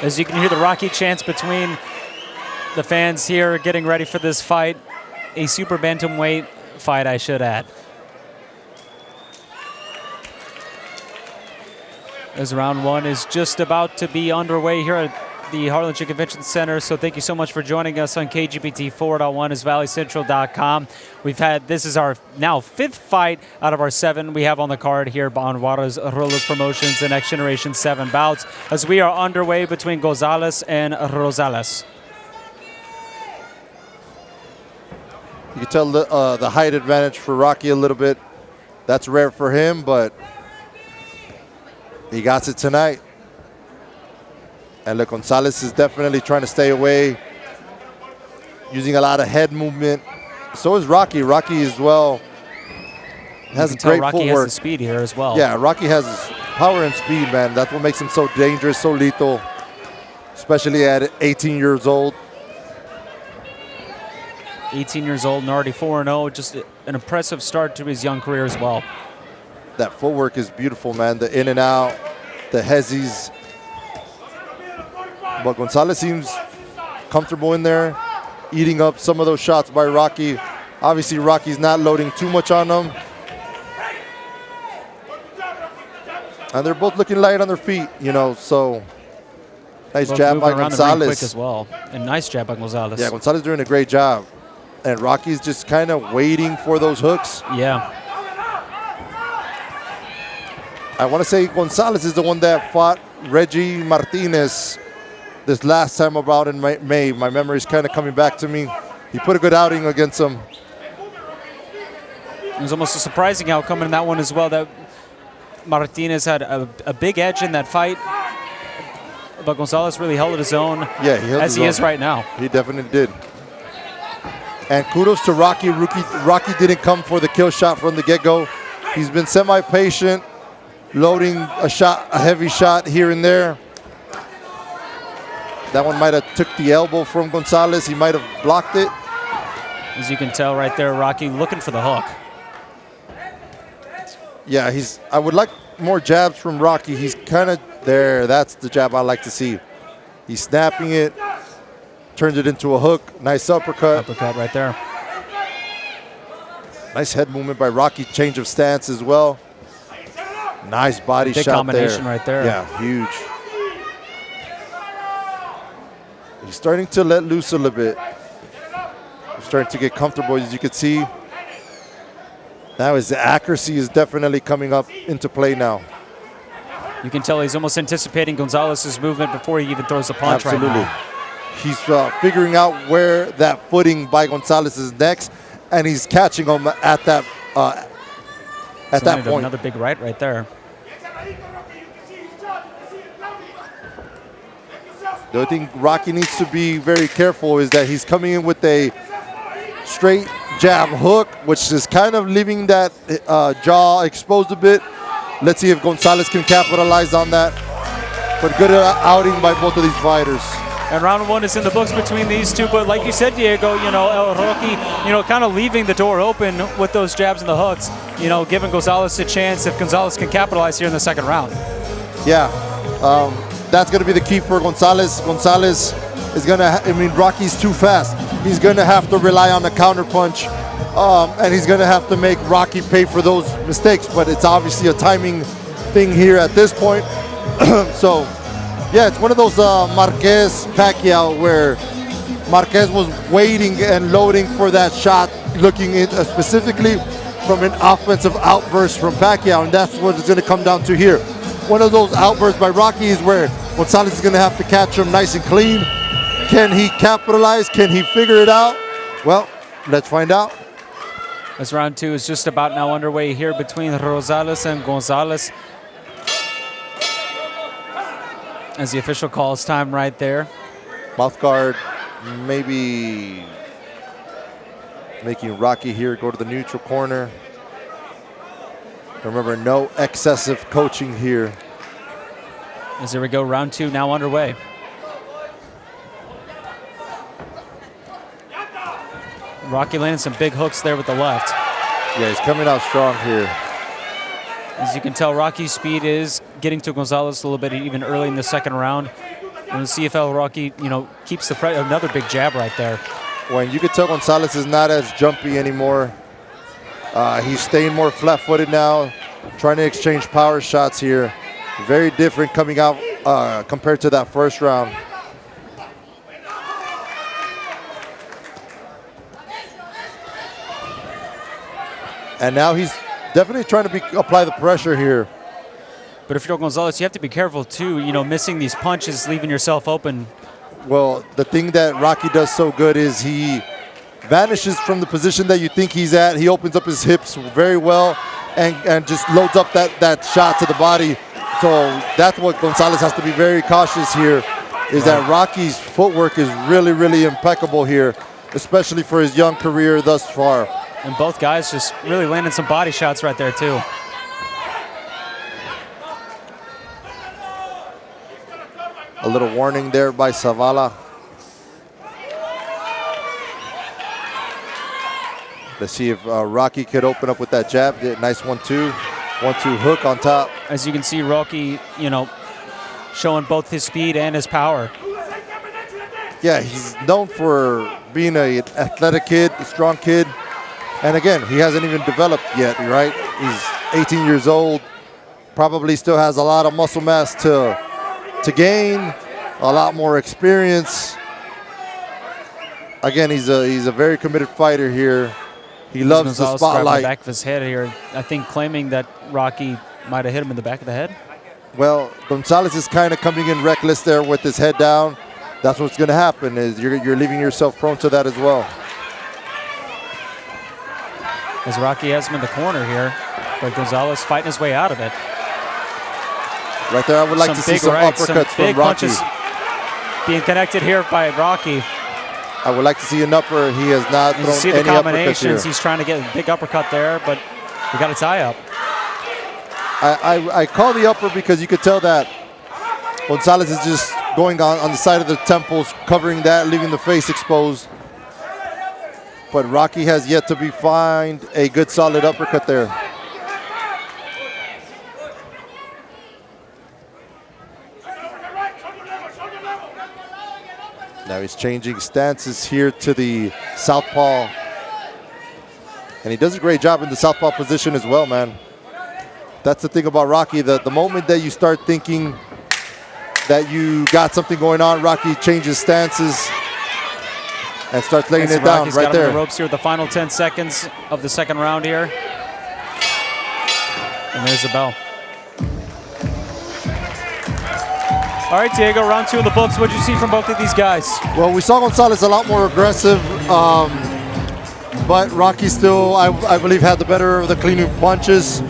As you can hear the Rocky chants between the fans here getting ready for this fight. A super bantamweight fight, I should add. As round one is just about to be underway here at the Harlingen Convention Center. So thank you so much for joining us on KGPT 4.1 as ValleyCentral.com. This is our now 5th fight out of our 7 we have on the card here on JuarezRolos Promotions, the Next Generation 7 bouts, as we are underway between Gonzalez and Rosales. You can tell the height advantage for Rocky a little bit. That's rare for him, but he got it tonight. And look, Gonzalez is definitely trying to stay away, using a lot of head movement. So is Rocky. Rocky as well has great Rocky footwork. has the speed here as well. Yeah, Rocky has power and speed, man. That's what makes him so dangerous, so lethal, especially at 18 years old. 18 years old and already 4-0. Just an impressive start to his young career as well. That footwork is beautiful, man. The in and out, the hezzies. But Gonzalez seems comfortable in there, eating up some of those shots by Rocky. Obviously, Rocky's not loading too much on them. And they're both looking light on their feet, you know, so nice jab by Gonzalez. Quick as well. And nice jab by Gonzalez. Yeah, Gonzalez doing a great job. And Rocky's just kind of waiting for those hooks. Yeah. I want to say Gonzalez is the one that fought Reggie Martinez this last time about in May. My memory is kind of coming back to me. He put a good outing against him. It was almost a surprising outcome in that one as well, that Martinez had a big edge in that fight. But Gonzalez really held his own, yeah, he held as he is right now. He definitely did. And kudos to Rocky. Rocky didn't come for the kill shot from the get-go. He's been semi-patient, loading a heavy shot here and there. That one might have took the elbow from Gonzalez. He might have blocked it. As you can tell right there, Rocky looking for the hook. Yeah, I would like more jabs from Rocky. He's kind of there. That's the jab I like to see. He's snapping it, turns it into a hook. Nice uppercut. Uppercut right there. Nice head movement by Rocky. Change of stance as well. Nice body big shot combination right there. Yeah, huge. He's starting to let loose a little bit. He's starting to get comfortable, as you can see. Now his accuracy is definitely coming up into play now. You can tell he's almost anticipating Gonzalez's movement before he even throws a punch. Absolutely. Right now. He's figuring out where that footing by Gonzalez is next, and he's catching him at that point. Another big right there. The only thing Rocky needs to be very careful is that he's coming in with a straight jab hook, which is kind of leaving that jaw exposed a bit. Let's see if Gonzalez can capitalize on that. But good outing by both of these fighters. And round one is in the books between these two. But like you said, Diego, Rocky, kind of leaving the door open with those jabs and the hooks, giving Gonzalez a chance if Gonzalez can capitalize here in the second round. Yeah, that's going to be the key for Gonzalez. Gonzalez is going to, Rocky's too fast. He's going to have to rely on the counter punch, and he's going to have to make Rocky pay for those mistakes. But it's obviously a timing thing here at this point. So, yeah, it's one of those Marquez-Pacquiao where Marquez was waiting and loading for that shot, looking at specifically from an offensive outburst from Pacquiao, and that's what it's going to come down to here. One of those outbursts by Rocky is where Gonzalez is going to have to catch him nice and clean. Can he capitalize? Can he figure it out? Well, let's find out. As round two is just about now underway here between Rosales and Gonzalez. As the official calls time right there. Mouth guard maybe making Rocky here go to the neutral corner. Remember, no excessive coaching here. As here we go, round two now underway. Rocky landing some big hooks there with the left. Yeah, he's coming out strong here. As you can tell, Rocky's speed is getting to Gonzalez a little bit even early in the second round. We'll see if El Rocky, keeps another big jab right there. When you can tell Gonzalez is not as jumpy anymore. He's staying more flat-footed now, trying to exchange power shots here. Very different coming out compared to that first round. And now he's definitely trying to apply the pressure here. But if you're Gonzalez, you have to be careful too, missing these punches, leaving yourself open. Well, the thing that Rocky does so good is he vanishes from the position that you think he's at. He opens up his hips very well and just loads up that shot to the body. So that's what Gonzalez has to be very cautious here, is that Rocky's footwork is really, really impeccable here, especially for his young career thus far. And both guys just really landing some body shots right there too. A little warning there by Zavala. Let's see if Rocky could open up with that jab. Nice 1-2. 1-2 hook on top. As you can see, Rocky, showing both his speed and his power. Yeah, he's known for being an athletic kid, a strong kid. And again, he hasn't even developed yet, right? He's 18 years old. Probably still has a lot of muscle mass to gain, a lot more experience. Again, he's a very committed fighter here. He loves the spotlight. The back of his head here, I think, claiming that Rocky might have hit him in the back of the head. Well, Gonzalez is kind of coming in reckless there with his head down. That's what's going to happen, is you're leaving yourself prone to that as well. As Rocky has him in the corner here, but Gonzalez fighting his way out of it. Right there, I would like to see some uppercuts from Rocky. Being connected here by Rocky. I would like to see an upper. He has not thrown any uppercuts here. See the combinations. He's trying to get a big uppercut there, but we got a tie up. I call the upper because you could tell that Gonzalez is just going on the side of the temples, covering that, leaving the face exposed. But Rocky has yet to find a good solid uppercut there. Now he's changing stances here to the southpaw. And he does a great job in the southpaw position as well, man. That's the thing about Rocky, that the moment that you start thinking that you got something going on, Rocky changes stances and starts laying it down Rocky's right got there. Him on the ropes here with the final 10 seconds of the second round here. And there's the bell. All right, Diego, round 2 in the books. What did you see from both of these guys? Well, we saw Gonzalez a lot more aggressive, but Rocky still, I believe, had the better of the cleaning punches.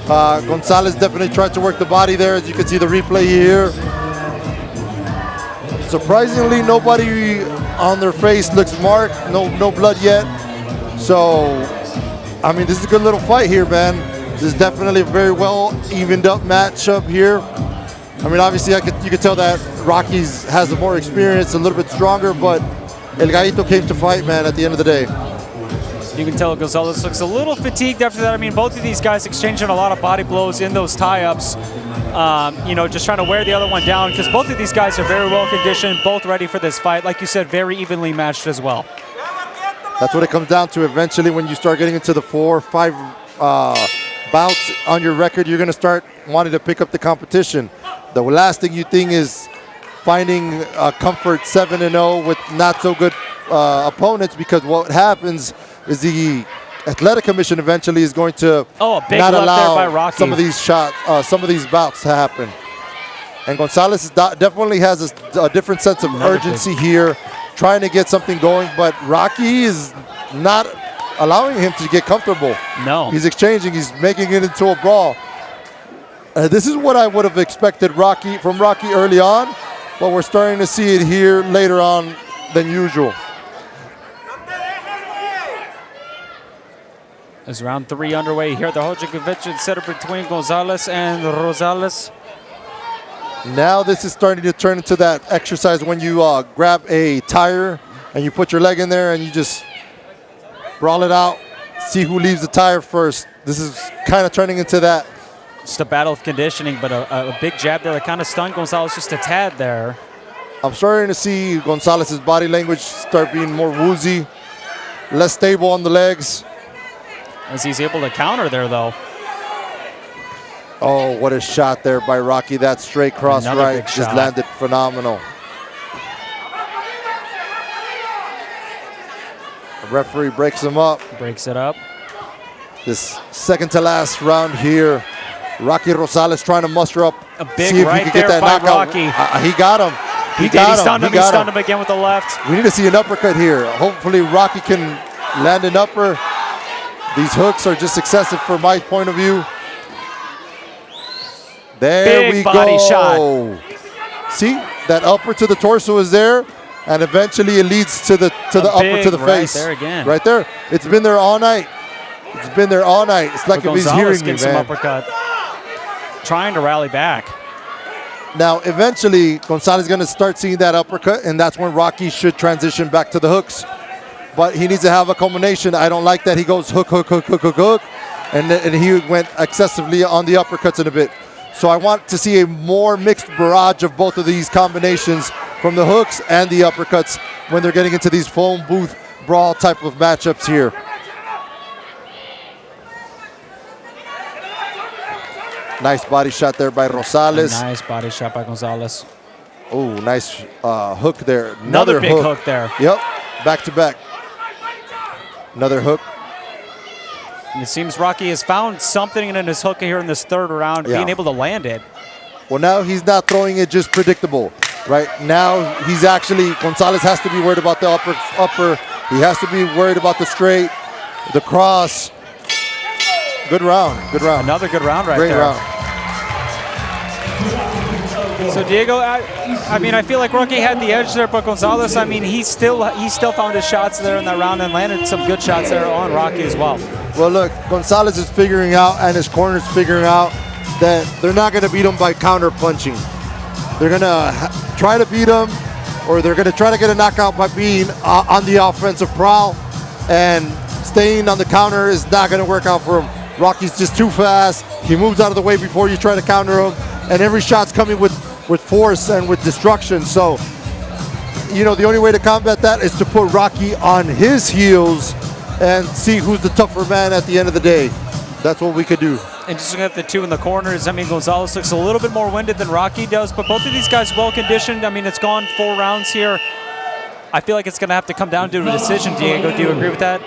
Gonzalez definitely tried to work the body there, as you can see the replay here. Surprisingly, nobody on their face looks marked, no blood yet. So, I mean, this is a good little fight here, man. This is definitely a very well evened up matchup here. I mean, obviously, you could tell that Rocky's has the more experience, a little bit stronger, but El Gallito came to fight, man, at the end of the day. You can tell Gonzalez looks a little fatigued after that. I mean, both of these guys exchanging a lot of body blows in those tie-ups. Just trying to wear the other one down, because both of these guys are very well conditioned, both ready for this fight. Like you said, very evenly matched as well. That's what it comes down to eventually. When you start getting into the 4 or 5 bouts on your record, you're going to start wanting to pick up the competition. The last thing you think is finding comfort 7-0 with not so good opponents, because what happens is the Athletic Commission eventually is going to not allow some of these shots, some of these bouts to happen. And Gonzalez definitely has a different sense of urgency here, trying to get something going, but Rocky is not allowing him to get comfortable. No. He's exchanging, he's making it into a brawl. This is what I would have expected from Rocky early on, but we're starting to see it here later on than usual. As round 3 underway here at the Harlingen Convention Center between Gonzalez and Rosales. Now this is starting to turn into that exercise when you grab a tire and you put your leg in there and you just brawl it out, see who leaves the tire first. This is kind of turning into that. Just a battle of conditioning, but a big jab there that kind of stunned Gonzalez just a tad there. I'm starting to see Gonzalez's body language start being more woozy, less stable on the legs. As he's able to counter there, though. Oh, what a shot there by Rocky. That straight cross Another right big just shot. landed phenomenal. The referee breaks him up. Breaks it up. This second to last round here. Rocky Rosales trying to muster up. A big right there by Rocky. He got him. He stunned him. He stunned him again with the left. We need to see an uppercut here. Hopefully Rocky can land an upper. These hooks are just excessive from my point of view. There Big we body go. shot. See, that upper to the torso is there, and eventually it leads to the upper to the face. Right there again. Right there. It's been there all night. It's been there all night. It's like if he's hearing me, man. Some uppercut. Trying to rally back. Now, eventually, Gonzalez is going to start seeing that uppercut, and that's when Rocky should transition back to the hooks. But he needs to have a combination. I don't like that he goes hook, hook, hook, hook, hook, hook, and he went excessively on the uppercuts in a bit. So I want to see a more mixed barrage of both of these combinations from the hooks and the uppercuts when they're getting into these phone booth brawl type of matchups here. Nice body shot there by Rosales. Nice body shot by Gonzalez. Oh, nice hook there. Another big hook there. Yep, back to back. Another hook. And it seems Rocky has found something in his hook here in this third round, being able to land it. Well, now he's not throwing it just predictable. Right now, he's actually, Gonzalez has to be worried about the upper. He has to be worried about the straight, the cross. Good round, good round. Another good round right there. Great round. So Diego, I mean, I feel like Rocky had the edge there, but Gonzalez, I mean, he still found his shots there in that round and landed some good shots there on Rocky as well. Well, look, Gonzalez is figuring out, and his corner's figuring out that they're not going to beat him by counter punching. They're going to try to beat him, or they're going to try to get a knockout by being on the offensive prowl, and staying on the counter is not going to work out for him. Rocky's just too fast. He moves out of the way before you try to counter him, and every shot's coming with force and with destruction. So, you know, the only way to combat that is to put Rocky on his heels and see who's the tougher man at the end of the day. That's what we could do. And just looking at the two in the corners, I mean, Gonzalez looks a little bit more winded than Rocky does, but both of these guys well conditioned. I mean, it's gone 4 rounds here. I feel like it's going to have to come down to a decision. Diego, do you agree with that?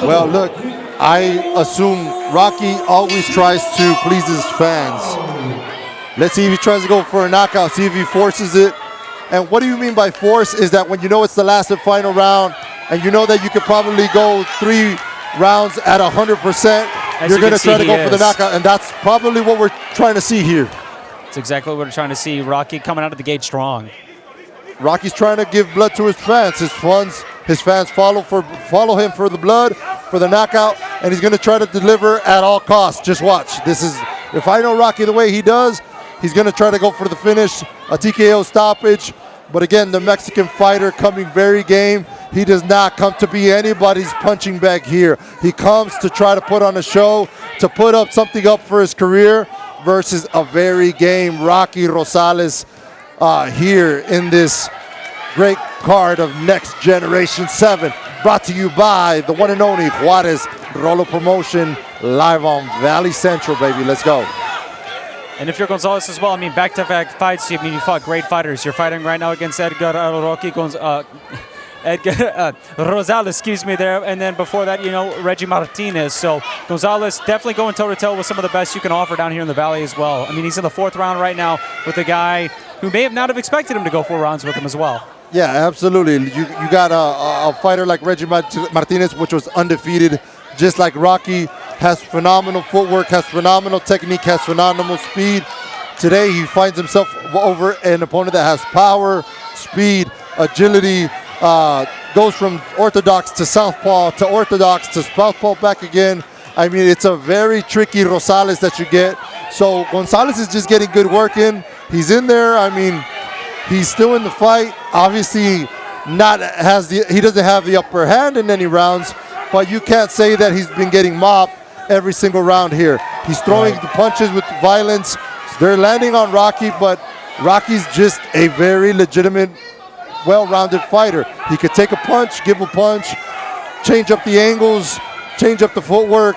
Well, look, I assume Rocky always tries to please his fans. Let's see if he tries to go for a knockout, see if he forces it. And what do you mean by force is that when you know it's the last and final round, and you know that you could probably go 3 rounds at 100%, you're going to try to go for the knockout, and that's probably what we're trying to see here. That's exactly what we're trying to see. Rocky coming out of the gate strong. Rocky's trying to give blood to his fans. His fans follow him for the blood, for the knockout, and he's going to try to deliver at all costs. Just watch. If I know Rocky the way he does, he's going to try to go for the finish, a TKO stoppage. But again, the Mexican fighter coming very game. He does not come to be anybody's punching bag here. He comes to try to put on a show, to put up something up for his career versus a very game Rocky Rosales here in this great card of Next Generation 7. Brought to you by the one and only JuarezRolos Promotion, live on Valley Central, baby. Let's go. And if you're Gonzalez as well, I mean, back-to-back fights, I mean, you fought great fighters. You're fighting right now against Edgar Rosales, excuse me, there. And then before that, you know, Reggie Martinez. So Gonzalez definitely going toe-to-toe with some of the best you can offer down here in the Valley as well. I mean, he's in the 4th round right now with a guy who may have not have expected him to go 4 rounds with him as well. Yeah, absolutely. You got a fighter like Reggie Martinez, which was undefeated, just like Rocky. Has phenomenal footwork, has phenomenal technique, has phenomenal speed. Today he finds himself over an opponent that has power, speed, agility, goes from orthodox to southpaw to orthodox to southpaw back again. I mean, it's a very tricky Rosales that you get. So Gonzalez is just getting good work in. He's in there. I mean, he's still in the fight. Obviously, he doesn't have the upper hand in any rounds, but you can't say that he's been getting mopped every single round here. He's throwing the punches with violence. They're landing on Rocky, but Rocky's just a very legitimate, well-rounded fighter. He could take a punch, give a punch, change up the angles, change up the footwork,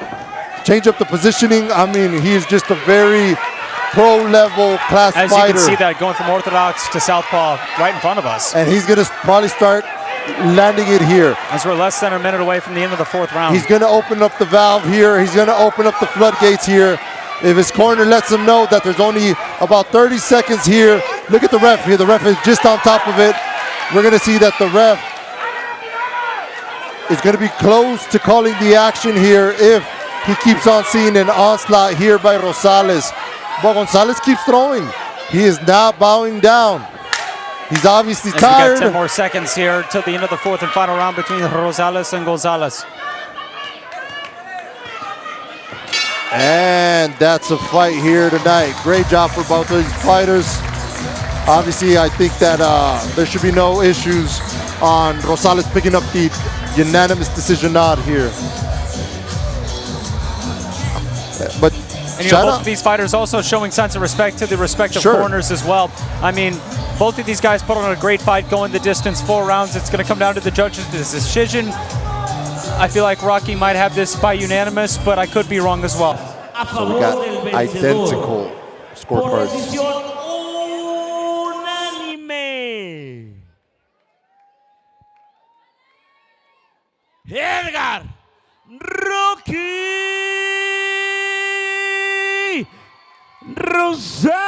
change up the positioning. I mean, he is just a very pro-level class As fighter. you can see that going from orthodox to southpaw right in front of us. And he's going to probably start landing it here. As we're less than a minute away from the end of the 4th round. He's going to open up the valve here. He's going to open up the floodgates here. If his corner lets him know that there's only about 30 seconds here. Look at the ref here. The ref is just on top of it. We're going to see that the ref is going to be close to calling the action here if he keeps on seeing an onslaught here by Rosales. But Gonzalez keeps throwing. He is not bowing down. He's obviously tired. We got 10 more seconds here till the end of the 4th and final round between Rosales and Gonzalez. And that's a fight here tonight. Great job for both of these fighters. Obviously, I think that there should be no issues on Rosales picking up the unanimous decision nod here. But and both of these fighters also showing signs of respect to the respective corners as well. I mean, both of these guys put on a great fight going the distance, 4 rounds. It's going to come down to the judges' decision. I feel like Rocky might have this by unanimous, but I could be wrong as well. So we got identical scorecards. Edgar Rocky Rosales.